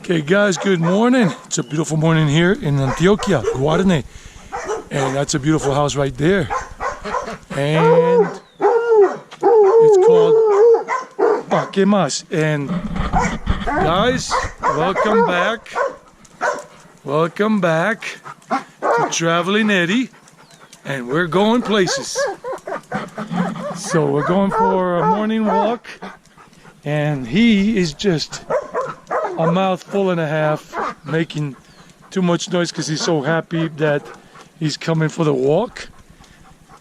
Okay guys, good morning. It's a beautiful morning here in Antioquia, Guarne. And that's a beautiful house right there. And it's called ¿Qué más? And guys, welcome back. Welcome back to Traveling Eddie. And we're going places. So we're going for a morning walk. And he is just a mouthful and a half, making too much noise because he's so happy that he's coming for the walk.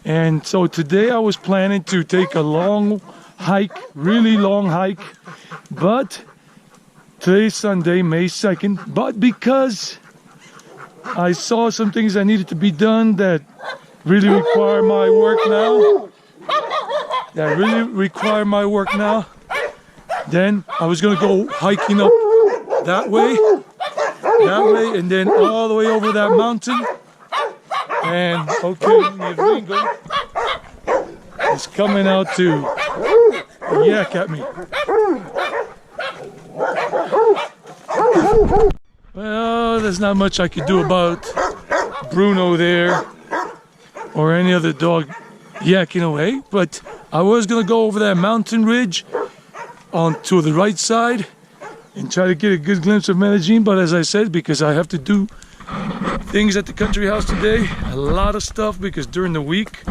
And so today I was planning to take a long hike, really long hike, but today's Sunday, May 2nd, but because I saw some things that needed to be done that really require my work now, then I was going to go hiking up that way, and then all the way over that mountain. And okay, Ringo is coming out to yak at me. Well, there's not much I could do about Bruno there or any other dog yakking away, but I was going to go over that mountain ridge onto the right side and try to get a good glimpse of Medellin. But as I said, because I have to do things at the country house today, a lot of stuff, because during the week,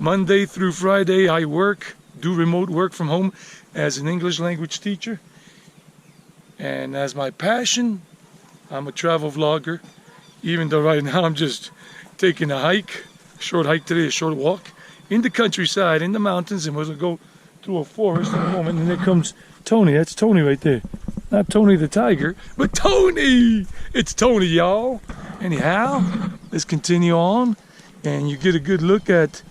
Monday through Friday, I do remote work from home as an English language teacher. And as my passion, I'm a travel vlogger, even though right now I'm just taking a short hike today, a short walk in the countryside, in the mountains, and we're going to go through a forest in a moment. And there comes Tony. That's Tony right there. Not Tony the tiger, but Tony! It's Tony, y'all. Anyhow, let's continue on, and you get a good look at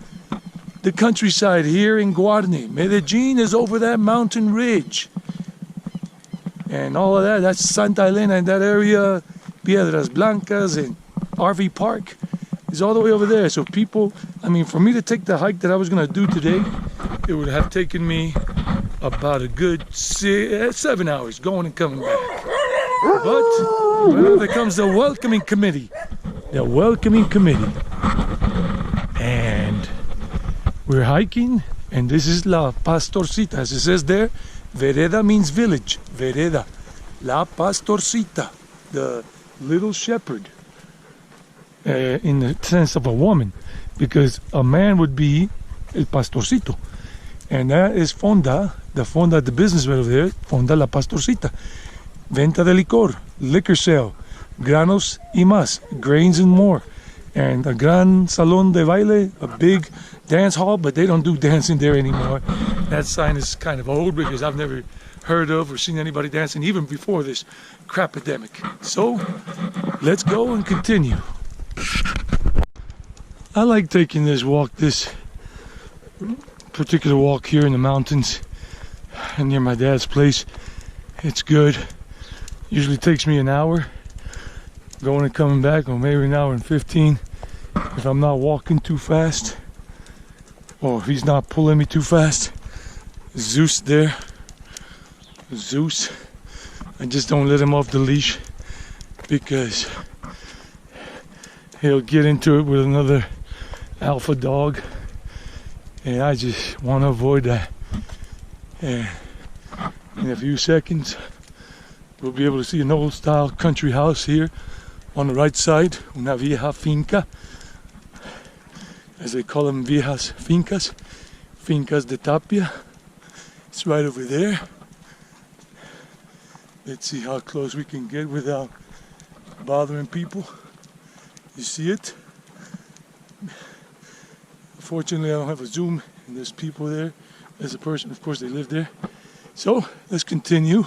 the countryside here in Guarne. Medellin is over that mountain ridge. And all of that, that's Santa Elena in that area, Piedras Blancas and RV Park is all the way over there. So people, I mean, for me to take the hike that I was going to do today, it would have taken me about a good 7 hours going and coming back. But, well, there comes the welcoming committee. The welcoming committee. And we're hiking, and this is La Pastorcita. As it says there, Vereda means village. Vereda. La Pastorcita. The little shepherd. In the sense of a woman. Because a man would be el pastorcito. And that is Fonda, the business right over there, Fonda La Pastorcita. Venta de licor, liquor sale, granos y más, grains and more. And a gran salón de baile, a big dance hall, but they don't do dancing there anymore. That sign is kind of old because I've never heard of or seen anybody dancing even before this crapidemic. So, let's go and continue. I like taking this walk, this particular walk here in the mountains and near my dad's place. It's good. Usually takes me an hour going and coming back, or maybe an hour and 15 if I'm not walking too fast, or if he's not pulling me too fast. Zeus there, Zeus, I just don't let him off the leash because he'll get into it with another alpha dog, and I just want to avoid that. And in a few seconds we'll be able to see an old style country house here on the right side, una vieja finca, as they call them, viejas fincas, fincas de tapia. It's right over there. Let's see how close we can get without bothering people. You see it? Fortunately, I don't have a zoom, and there's people there. There's a person, of course, they live there. So let's continue,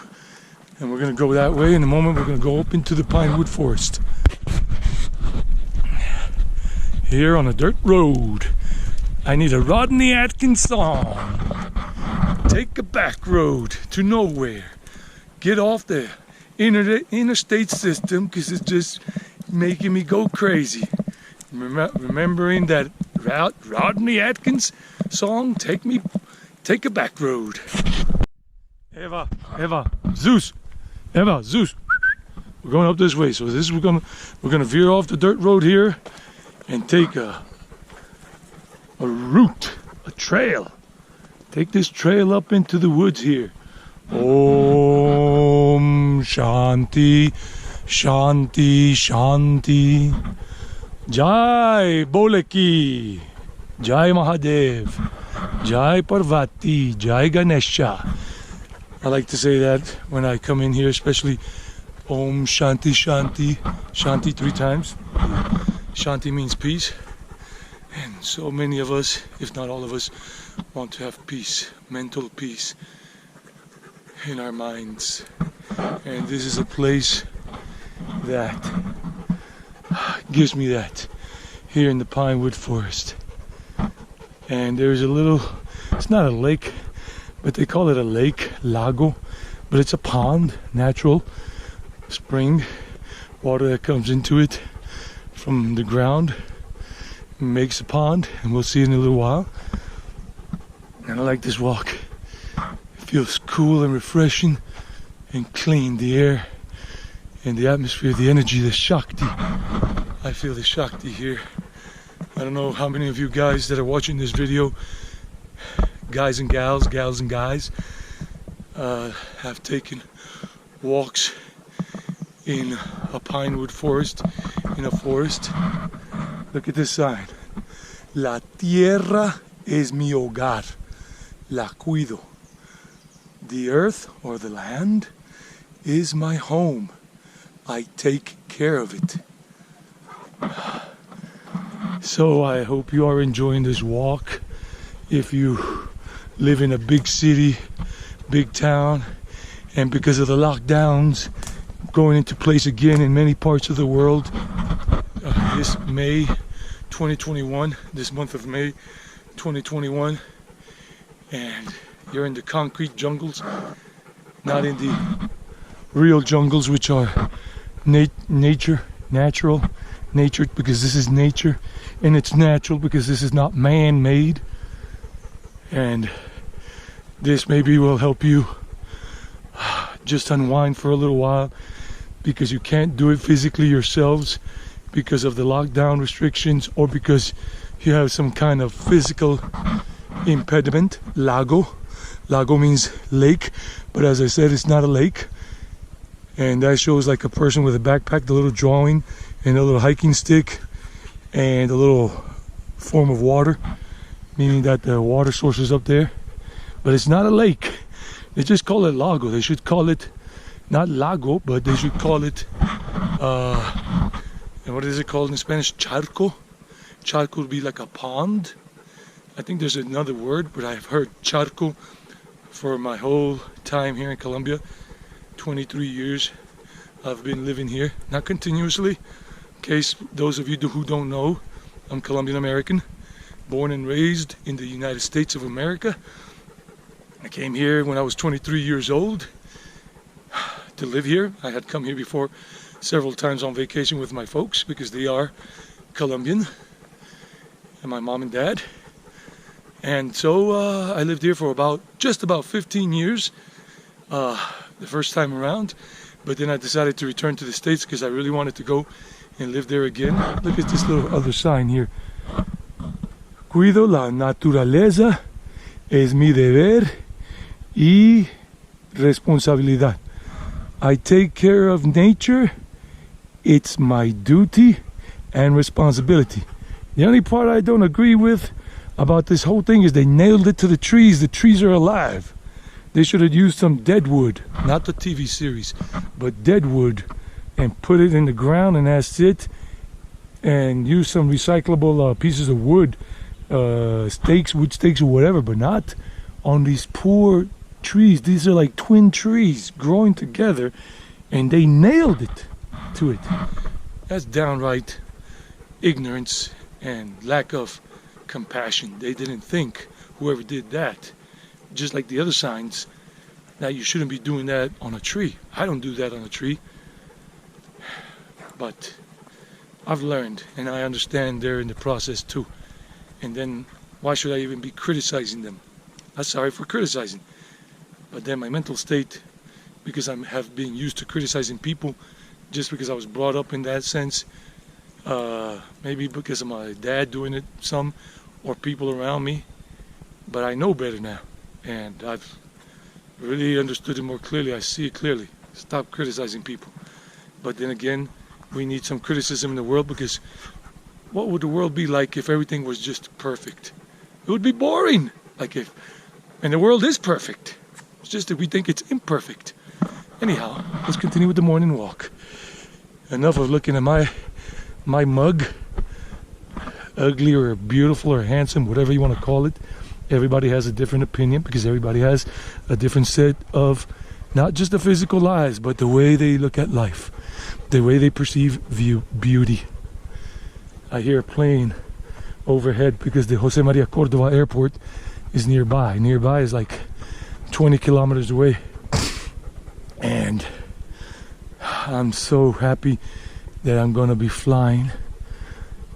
and we're going to go that way. In a moment, we're going to go up into the pinewood forest. Here on a dirt road, I need a Rodney Atkins song. Take a back road to nowhere. Get off the interstate system because it's just making me go crazy. Remembering that Rodney Atkins song, take a back road. Eva, Zeus, We're going up this way. So this is we're gonna veer off the dirt road here and take a route, a trail. Take this trail up into the woods here. Om Shanti, Shanti, Shanti. Jai Boleki, Jai Mahadev, Jai Parvati, Jai Ganesha. I like to say that when I come in here, especially Om Shanti, Shanti, Shanti 3 times. Shanti means peace. And so many of us, if not all of us, want to have peace, mental peace in our minds. And this is a place that gives me that here in the Pinewood Forest. And there's a little, it's not a lake, but they call it a lake, lago, but it's a pond, natural spring, water that comes into it from the ground, makes a pond, and we'll see in a little while. And I like this walk. It feels cool and refreshing and clean, the air and the atmosphere, the energy, the Shakti. I feel the Shakti here. I don't know how many of you guys that are watching this video, guys and gals, gals and guys, have taken walks in a pinewood forest, in a forest. Look at this sign. La tierra es mi hogar. La cuido. The earth or the land is my home. I take care of it. So I hope you are enjoying this walk. If you live in a big city, big town, and because of the lockdowns going into place again in many parts of the world, this May 2021, this month of May 2021, and you're in the concrete jungles, not in the real jungles, which are natural, because this is nature, and it's natural because this is not man-made. And this maybe will help you just unwind for a little while, because you can't do it physically yourselves because of the lockdown restrictions, or because you have some kind of physical impediment. Lago means lake, but as I said, it's not a lake. And that shows like a person with a backpack, the little drawing, and a little hiking stick, and a little form of water, meaning that the water source is up there. But it's not a lake. They just call it lago. They should call it not lago, but they should call it and what is it called in Spanish? Charco. Charco would be like a pond. I think there's another word, but I've heard charco for my whole time here in Colombia. 23 years I've been living here, not continuously. In case those of you who don't know, I'm Colombian American, born and raised in the United States of America. I came here when I was 23 years old to live here. I had come here before several times on vacation with my folks because they are Colombian, and my mom and dad. And so I lived here for just about 15 years the first time around, but then I decided to return to the States because I really wanted to go and live there again. Look at this little other sign here. Cuido la naturaleza, es mi deber y responsabilidad. I take care of nature, it's my duty and responsibility. The only part I don't agree with about this whole thing is they nailed it to the trees. The trees are alive. They should have used some dead wood, not the TV series, but dead wood, and put it in the ground, and that's it. And use some recyclable pieces of wood, stakes, wood stakes or whatever, but not on these poor trees. These are like twin trees growing together, and they nailed it to it. That's downright ignorance and lack of compassion. They didn't think, whoever did that, just like the other signs, that you shouldn't be doing that on a tree. I don't do that on a tree, but I've learned and I understand they're in the process too. And then why should I even be criticizing them? I'm sorry for criticizing, but then my mental state, because I have been used to criticizing people, just because I was brought up in that sense. Maybe because of my dad doing it some, or people around me. But I know better now, and I've really understood it more clearly. I see it clearly. Stop criticizing people. But then again, we need some criticism in the world, because what would the world be like if everything was just perfect? It would be boring. And the world is perfect. It's just that we think it's imperfect. Anyhow, let's continue with the morning walk. Enough of looking at my mug, ugly or beautiful or handsome, whatever you want to call it. Everybody has a different opinion, because everybody has a different set of not just the physical eyes, but the way they look at life, the way they perceive beauty. I hear a plane overhead because the Jose Maria Cordova airport is nearby. Nearby is like 20 kilometers away. And I'm so happy that I'm going to be flying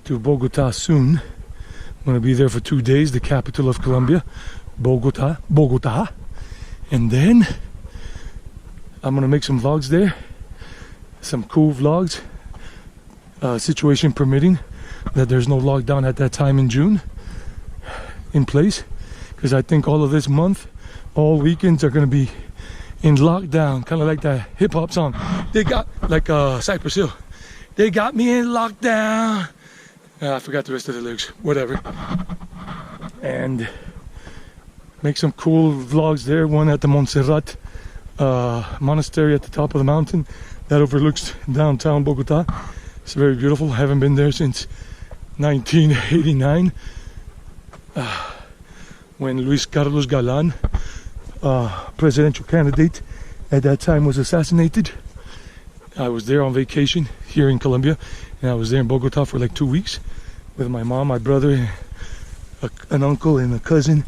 to Bogota soon. I'm going to be there for 2 days, the capital of Colombia, Bogota. And then I'm going to make some vlogs there, some cool vlogs, situation permitting, that there's no lockdown at that time in June in place, because I think all of this month, all weekends are going to be in lockdown, kind of like that hip-hop song. They got, like Cypress Hill, they got me in lockdown. I forgot the rest of the lyrics, whatever. And make some cool vlogs there, one at the Montserrat monastery at the top of the mountain that overlooks downtown Bogota. It's very beautiful. I haven't been there since 1989, when Luis Carlos Galan, presidential candidate at that time, was assassinated. I was there on vacation here in Colombia, and I was there in Bogota for like 2 weeks with my mom, my brother, an uncle, and a cousin,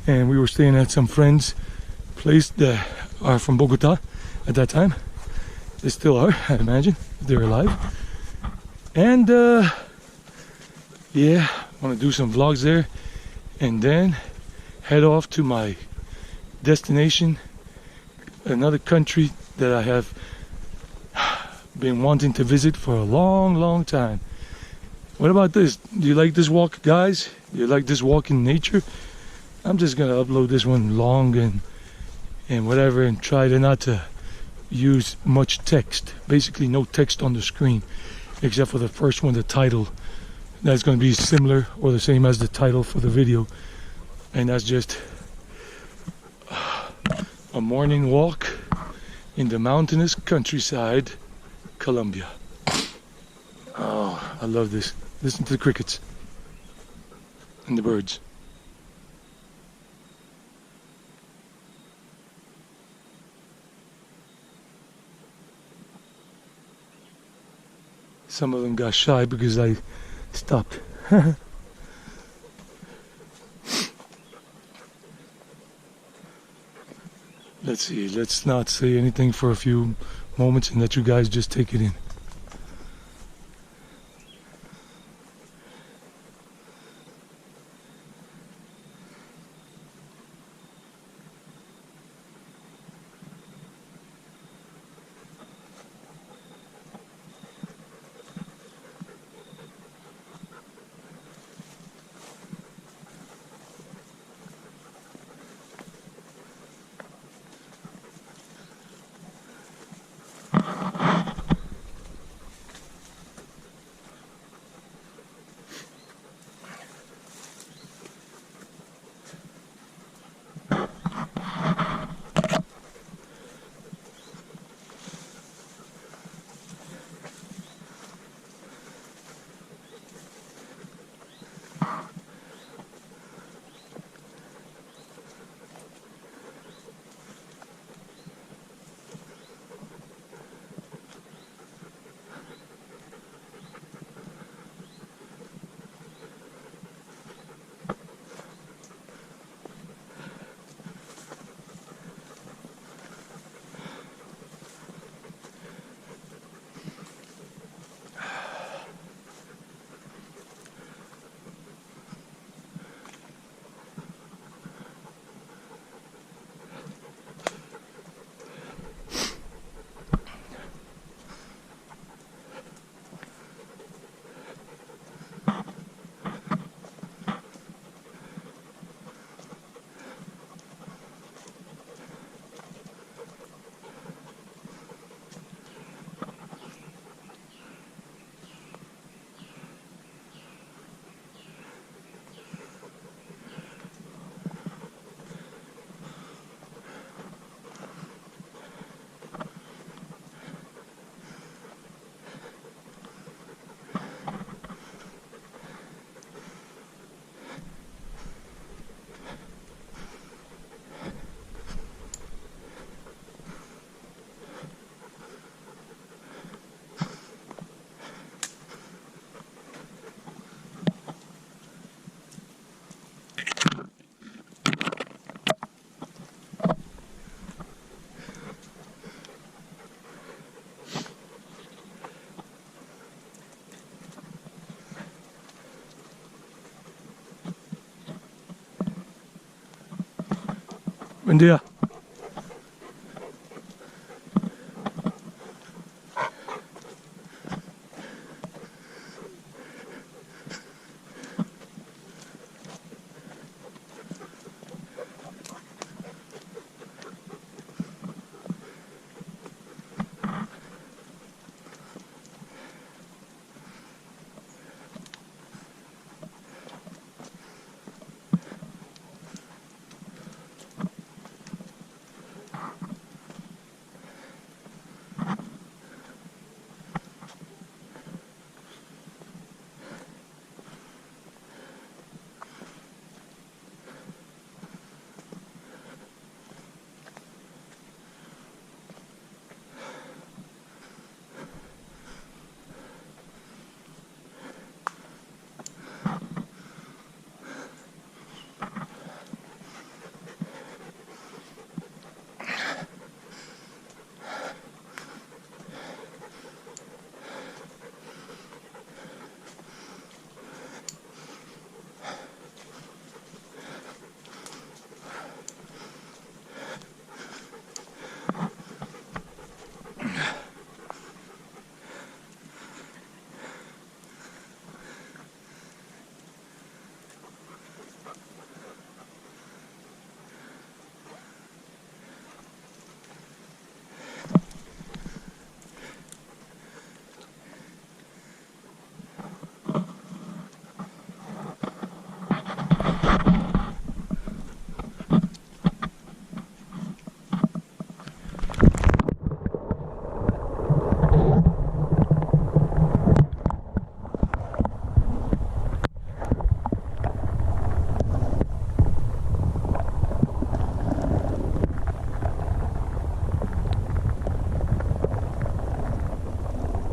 and we were staying at some friends' place that are from Bogota at that time. They still are, I'd imagine, if they're alive. And yeah, I want to do some vlogs there, and then head off to my destination, another country that I have been wanting to visit for a long time. What about this? Do you like this walk, guys? Do you like this walk in nature? I'm just gonna upload this one long and whatever, and try to not to use much text. Basically no text on the screen, except for the first one, the title. That's going to be similar or the same as the title for the video, and that's just a morning walk in the mountainous countryside, Colombia. Oh, I love this. Listen to the crickets and the birds. Some of them got shy because I stopped. Let's see, let's not say anything for a few moments and let you guys just take it in. Buen día.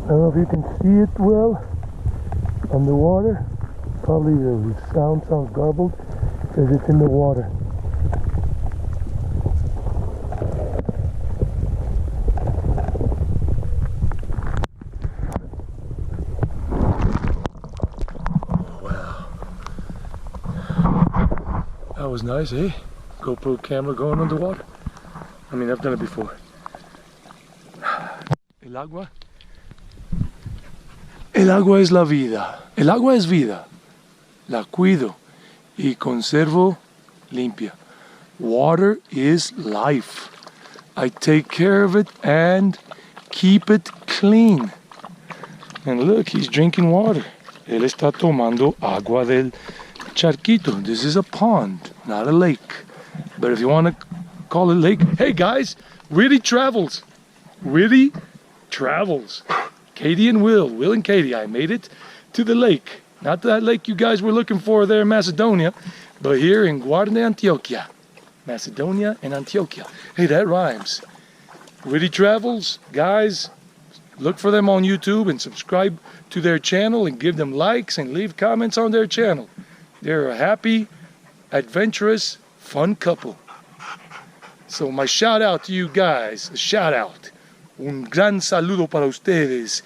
I don't know if you can see it well on the water. Probably the sound sounds garbled because it's in the water. Wow. That was nice, eh? GoPro camera going underwater. I mean, I've done it before. El agua. El agua es la vida. El agua es vida. La cuido y conservo limpia. Water is life. I take care of it and keep it clean. And look, he's drinking water. Él está tomando agua del charquito. This is a pond, not a lake. But if you want to call it lake, hey guys, Witty travels. Witty travels. Katie and Will and Katie, I made it to the lake. Not that lake you guys were looking for there in Macedonia, but here in Guarne, Antioquia. Macedonia and Antioquia. Hey, that rhymes. Witty Travels, guys, look for them on YouTube and subscribe to their channel and give them likes and leave comments on their channel. They're a happy, adventurous, fun couple. So my shout out to you guys, a shout out. Un gran saludo para ustedes,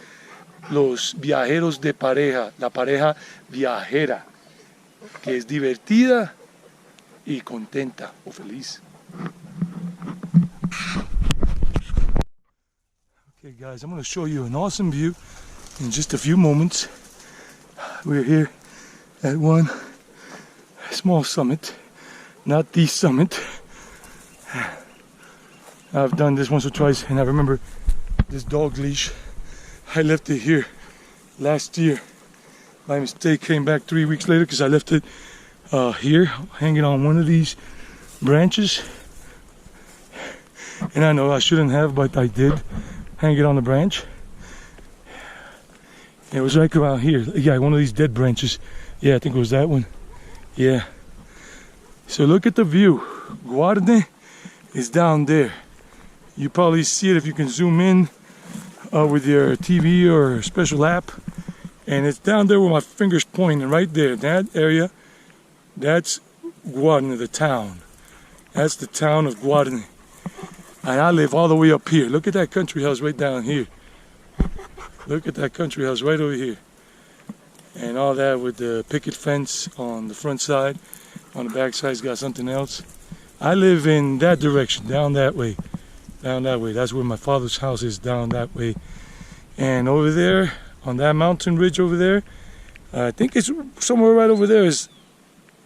los viajeros de pareja, la pareja viajera, que es divertida y contenta o feliz. Okay guys, I'm going to show you an awesome view in just a few moments. We're here at one small summit, not the summit. I've done this once or twice, and I remember this dog leash. I left it here last year. By mistake, came back 3 weeks later because I left it here, hanging on one of these branches. And I know I shouldn't have, but I did hang it on the branch. It was like around here. Yeah, one of these dead branches. Yeah, I think it was that one. Yeah. So look at the view. Guarne is down there. You probably see it if you can zoom in with your TV or special app. And it's down there where my finger's pointing, right there. That area, that's Guarne, the town. That's the town of Guarne. And I live all the way up here. Look at that country house right down here. Look at that country house right over here. And all that with the picket fence on the front side. On the back side's got something else. I live in that direction, down that way. Down that way. That's where my father's house is, down that way. And over there, on that mountain ridge over there, I think it's somewhere right over there is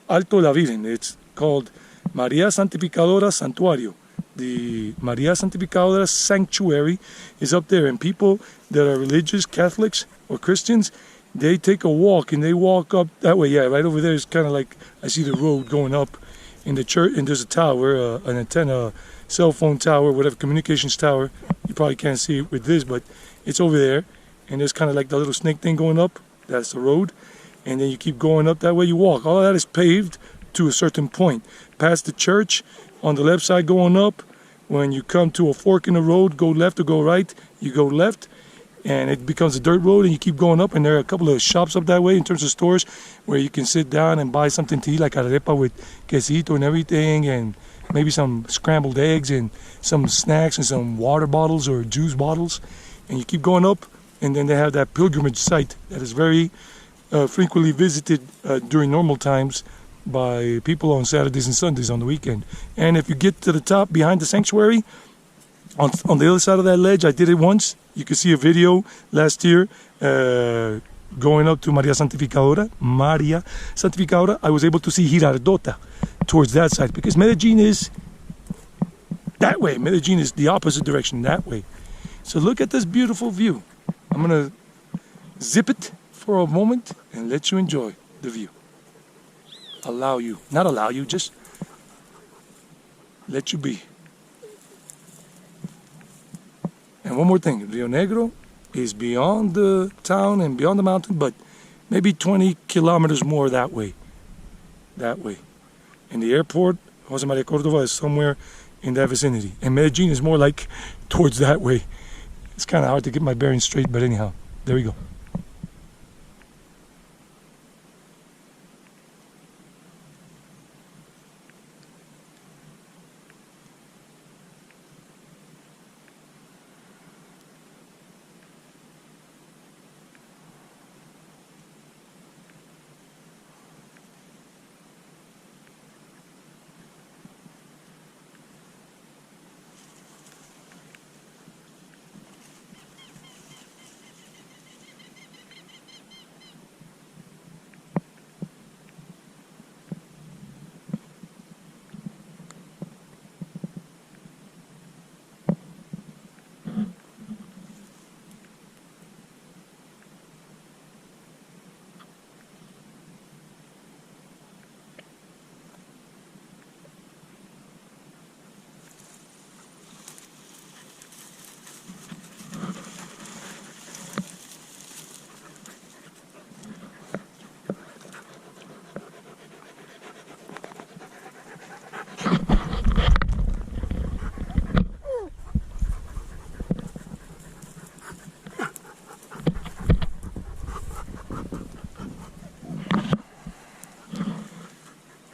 Alto la Virgen. It's called María Santificadora Santuario. The María Santificadora Sanctuary is up there, and people that are religious, Catholics or Christians, they take a walk and they walk up that way. Yeah, right over there is kind of like, I see the road going up in the church, and there's a tower, an antenna, cell phone tower, whatever, communications tower. You probably can't see it with this, but it's over there, and there's kind of like the little snake thing going up. That's the road, and then you keep going up that way. You walk. All of that is paved to a certain point. Past the church, on the left side going up, when you come to a fork in the road, go left or go right, you go left, and it becomes a dirt road, and you keep going up, and there are a couple of shops up that way in terms of stores where you can sit down and buy something to eat, like arepa with quesito and everything, and maybe some scrambled eggs and some snacks and some water bottles or juice bottles. And you keep going up, and then they have that pilgrimage site that is very frequently visited during normal times by people on Saturdays and Sundays on the weekend. And if you get to the top behind the sanctuary, on the other side of that ledge, I did it once. You can see a video last year going up to María Santificadora. María Santificadora, I was able to see Girardota towards that side, because Medellin is that way. Medellin is the opposite direction, that way. So look at this beautiful view. I'm going to zip it for a moment and let you enjoy the view. Allow you, not allow you, just let you be. And one more thing, Rio Negro is beyond the town and beyond the mountain, but maybe 20 kilometers more that way. That way. And the airport, Jose Maria Cordova, is somewhere in that vicinity. And Medellin is more like towards that way. It's kind of hard to get my bearings straight, but anyhow, there we go.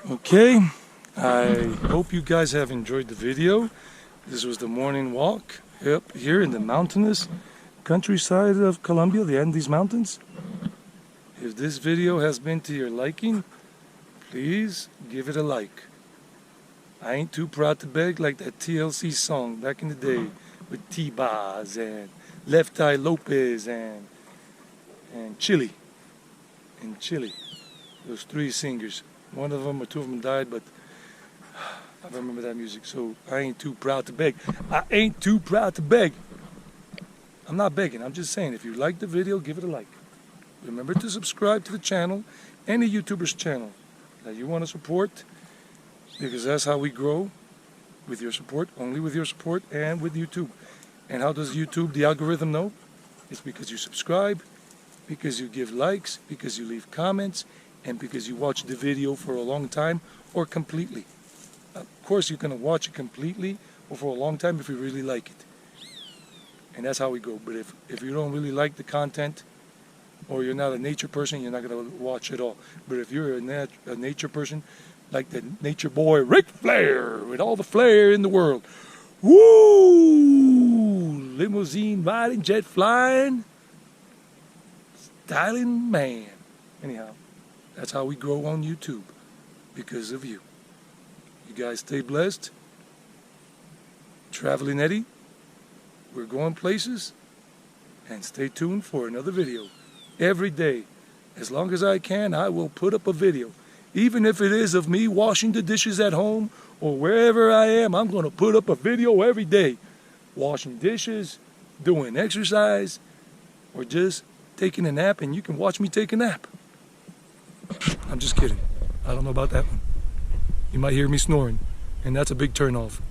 Okay, I hope you guys have enjoyed the video. This was the morning walk up here in the mountainous countryside of Colombia, the Andes Mountains. If this video has been to your liking, please give it a like. I ain't too proud to beg, like that TLC song back in the day with T-Boz and Left Eye Lopez and Chili. And Chili. Those three singers. One of them or two of them died, but I remember that music, so I ain't too proud to beg. I ain't too proud to beg. I'm not begging, I'm just saying, if you like the video, give it a like. Remember to subscribe to the channel, any YouTuber's channel that you want to support, because that's how we grow, with your support, only with your support, and with YouTube. And how does YouTube, the algorithm, know? It's because you subscribe, because you give likes, because you leave comments, and because you watch the video for a long time or completely. Of course, you're going to watch it completely or for a long time if you really like it. And that's how we go. But if you don't really like the content, or you're not a nature person, you're not going to watch it all. But if you're a nature person, like the nature boy Ric Flair, with all the flair in the world, woo! Limousine riding, jet flying, styling man. Anyhow, that's how we grow on YouTube, because of you. You guys stay blessed. Traveling Eddie, we're going places, and stay tuned for another video. Every day, as long as I can, I will put up a video. Even if it is of me washing the dishes at home or wherever I am, I'm going to put up a video every day. Washing dishes, doing exercise, or just taking a nap, and you can watch me take a nap. I'm just kidding. I don't know about that one. You might hear me snoring, and that's a big turn off.